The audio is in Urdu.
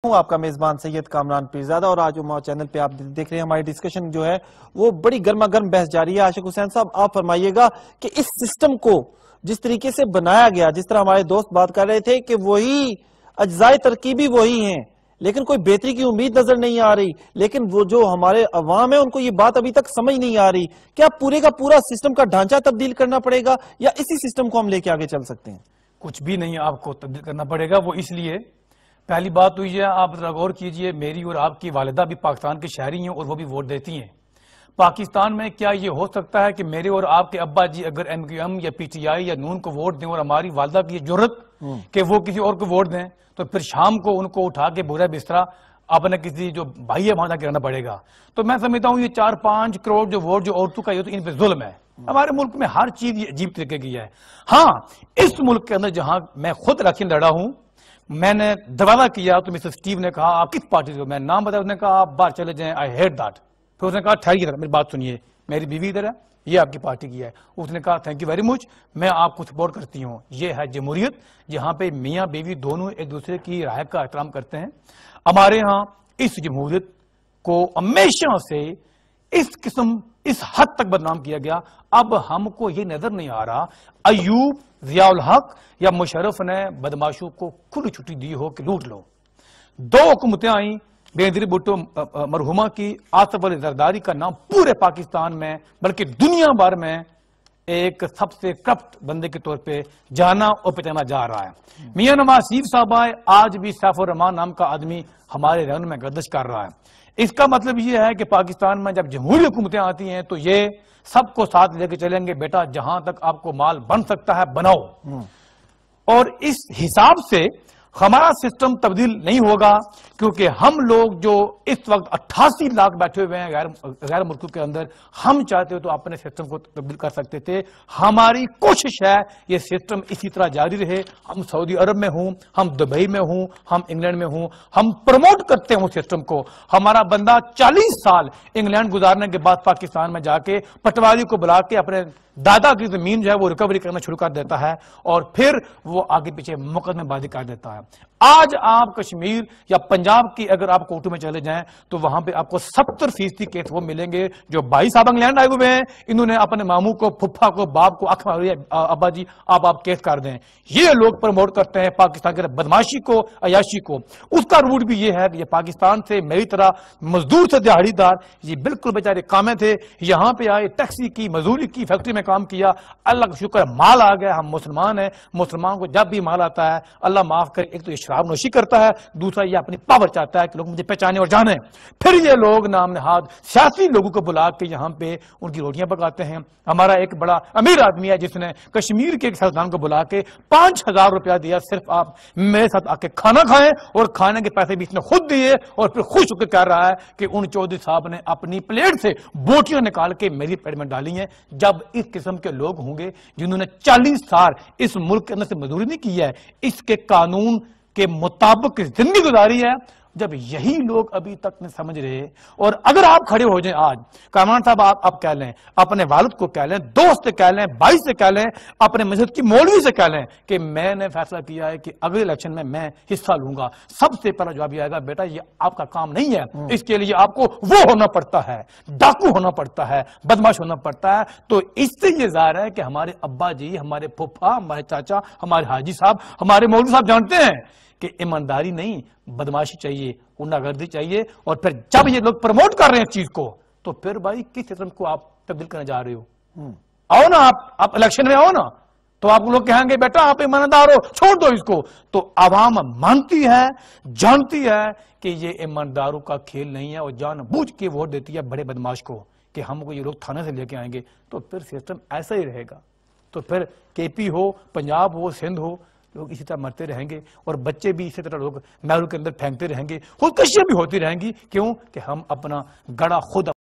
ہوں آپ کا میزبان سید کامران پیرزادہ اور آج عمر چینل پہ آپ دیکھ رہے ہیں ہماری ڈسکشن جو ہے وہ بڑی گرما گرم بحث جاری ہے۔ عاشق حسین صاحب آپ فرمائیے گا کہ اس سسٹم کو جس طریقے سے بنایا گیا، جس طرح ہمارے دوست بات کر رہے تھے کہ وہی اجزائے ترکیبی وہی ہیں لیکن کوئی بہتری کی امید نظر نہیں آ رہی، لیکن وہ جو ہمارے عوام ہیں ان کو یہ بات ابھی تک سمجھ نہیں آ رہی، کیا پورے کا پورا سسٹم کا ڈھانچہ تبدیل کرنا پڑے گا یا اسی سسٹم کو ہم لے کے آگے چل سکتے ہیں؟ کچھ بھی نہیں آپ کو تبدیل کرنا پڑے گا۔ وہ اس لیے پہلی بات تو یہ آپ غور کیجئے، میری اور آپ کی والدہ بھی پاکستان کے شہری ہیں اور وہ بھی ووٹ دیتی ہیں۔ پاکستان میں کیا یہ ہو سکتا ہے کہ میرے اور آپ کے ابا جی اگر ایم کیو ایم یا پی ٹی آئی یا نون کو ووٹ دیں اور ہماری والدہ کی یہ جرت کہ وہ کسی اور کو ووٹ دیں تو پھر شام کو ان کو اٹھا کے برا بسترا اپنے کسی جو بھائی ہے وہاں جا کے رہنا پڑے گا؟ تو میں سمجھتا ہوں یہ 4-5 کروڑ جو ووٹ جو عورتوں کا یہ تو ان پہ ظلم ہے۔ ہمارے ملک میں ہر چیز یہ عجیب طریقے کی ہے۔ ہاں، اس ملک کے اندر جہاں میں خود الیکشن لڑا ہوں، میں نے دعویٰ کیا تو مسٹر سٹیو نے کہا آپ کس پارٹی سے ہو؟ میں نام بتایا، اس نے کہا آپ باہر چلے جائیں، آئی ہیٹ دیٹ۔ پھر اس نے کہا ٹھہریے میری بات سنیے، میری بیوی ادھر ہے، یہ آپ کی پارٹی کی ہے۔ اس نے کہا تھینک یو ویری مچ، میں آپ کو سپورٹ کرتی ہوں۔ یہ ہے جمہوریت جہاں پہ میاں بیوی دونوں ایک دوسرے کی رائے کا احترام کرتے ہیں۔ ہمارے ہاں اس جمہوریت کو ہمیشہ سے اس حد تک بدنام کیا گیا۔ اب ہم کو یہ نظر نہیں آ رہا ایوب، ضیاء الحق یا مشرف نے بدماشوں کو کھلی چھٹی دی ہو کہ لوٹ لو۔ 2 حکومتیں آئیں، بینظیر بھٹو مرحومہ کی، آصف علی زرداری کا نام پورے پاکستان میں بلکہ دنیا بھر میں ایک سب سے کرپٹ بندے کے طور پہ جانا اور پہچانا جا رہا ہے۔ میاں نواز شریف صاحب آئے، آج بھی سیف الرحمان نام کا آدمی ہمارے رہن میں گردش کر رہا ہے۔ اس کا مطلب یہ ہے کہ پاکستان میں جب جمہوری حکومتیں آتی ہیں تو یہ سب کو ساتھ لے کے چلیں گے، بیٹا جہاں تک آپ کو مال بن سکتا ہے بناؤ۔ اور اس حساب سے ہمارا سسٹم تبدیل نہیں ہوگا کیونکہ ہم لوگ جو اس وقت 88 لاکھ بیٹھے ہوئے ہیں غیر ملکوں کے اندر، ہم چاہتے ہو تو اپنے سسٹم کو تبدیل کر سکتے تھے۔ ہماری کوشش ہے یہ سسٹم اسی طرح جاری رہے۔ ہم سعودی عرب میں ہوں، ہم دبئی میں ہوں، ہم انگلینڈ میں ہوں، ہم پروموٹ کرتے ہیں اس سسٹم کو۔ ہمارا بندہ 40 سال انگلینڈ گزارنے کے بعد پاکستان میں جا کے پٹواری کو بلا کے اپنے دادا کی زمین جو ہے وہ ریکوری کرنا شروع کر دیتا ہے اور پھر وہ آگے پیچھے مقدمے بازی کر دیتا ہے۔ آج آپ کشمیر یا پنجاب کی اگر آپ کورٹوں میں چلے جائیں تو وہاں پہ آپ کو 70% کیس وہ ملیں گے جو بھائی صاحب انگلینڈ آئے ہوئے ہیں، انہوں نے اپنے ماموں کو، پھپھا کو، باپ کو ابا جی آپ کیس کر دیں۔ یہ لوگ پروموٹ کرتے ہیں پاکستان کے بدماشی کو، عیاشی کو۔ اس کا روٹ بھی یہ ہے کہ یہ پاکستان سے میری طرح مزدور سے دیہڑی دار، یہ بالکل بیچارے کامے تھے، یہاں پہ آئے، ٹیکسی کی، مزدوری کی، فیکٹری میں کام کیا، اللہ کا شکر مال آ گیا۔ ہم مسلمان ہیں، مسلمان کو جب بھی مال آتا ہے اللہ معاف کرے، ایک تو یہ شراب نوشی کرتا ہے، دوسرا یہ اپنی پاور چاہتا ہے کہ لوگ مجھے پہچانے اور جانے۔ پھر یہ لوگ نام نہاد سیاسی لوگوں کو بلا کے یہاں پہ ان کی روٹیاں پکاتے ہیں۔ ہمارا ایک بڑا امیر آدمی ہے جس نے کشمیر کے ایک سیاستدان کو بلا کے 5000 روپیہ دیا، صرف آپ میرے ساتھ آ کے کھانا کھائیں، اور کھانے کے پیسے بھی اس نے خود دیے اور پھر خوش ہو کے کہہ رہا ہے کہ ان چودھری صاحب نے اپنی پلیٹ سے بوٹیاں نکال کے میری پلیٹ میں ڈالی ہیں۔ جب اس قسم کے لوگ ہوں گے جنہوں نے 40 سال اس ملک کے اندر سے مزدوری نہیں کی ہے، اس کے قانون کے مطابق زندگی گزاری ہے، جب یہی لوگ ابھی تک نہیں سمجھ رہے، اور اگر آپ کھڑے ہو جائیں آج، کامران صاحب آپ کہہ لیں، اپنے والد کو کہہ لیں، دوست سے کہہ لیں، بھائی سے کہہ لیں، اپنے مسجد کی مولوی سے کہہ لیں کہ میں نے فیصلہ کیا ہے کہ اگلے الیکشن میں حصہ لوں گا، سب سے پہلا جواب یہ آئے گا بیٹا یہ آپ کا کام نہیں ہے، اس کے لیے آپ کو وہ ہونا پڑتا ہے، ڈاکو ہونا پڑتا ہے، بدماش ہونا پڑتا ہے۔ تو اس سے یہ ظاہر ہے کہ ہمارے ابا جی، ہمارے پھپھا، ہمارے چاچا، ہمارے حاجی صاحب، ہمارے مولوی صاحب جانتے ہیں کہ ایمانداری نہیں، بدماشی چاہیے، غنڈاگردی چاہیے۔ اور پھر جب یہ لوگ پروموٹ کر رہے ہیں اس چیز کو تو پھر بھائی کس سسٹم کو آپ تبدیل کرنے جا رہے ہو؟ آؤ نا، آپ الیکشن میں آؤ نا، تو آپ لوگ کہیں گے بیٹا آپ ایماندار ہو، چھوڑ دو اس کو۔ تو عوام مانتی ہے، جانتی ہے کہ یہ ایمانداروں کا کھیل نہیں ہے اور جان بوجھ کے ووٹ دیتی ہے بڑے بدماش کو کہ ہم کو یہ لوگ تھانے سے لے کے آئیں گے۔ تو پھر سسٹم ایسا ہی رہے گا، تو پھر کے پی ہو، پنجاب ہو، سندھ ہو، لوگ اسی طرح مرتے رہیں گے اور بچے بھی اسی طرح لوگ نہروں کے اندر پھینکتے رہیں گے، خودکشیاں بھی ہوتی رہیں گی۔ کیوں کہ ہم اپنا گڑا خود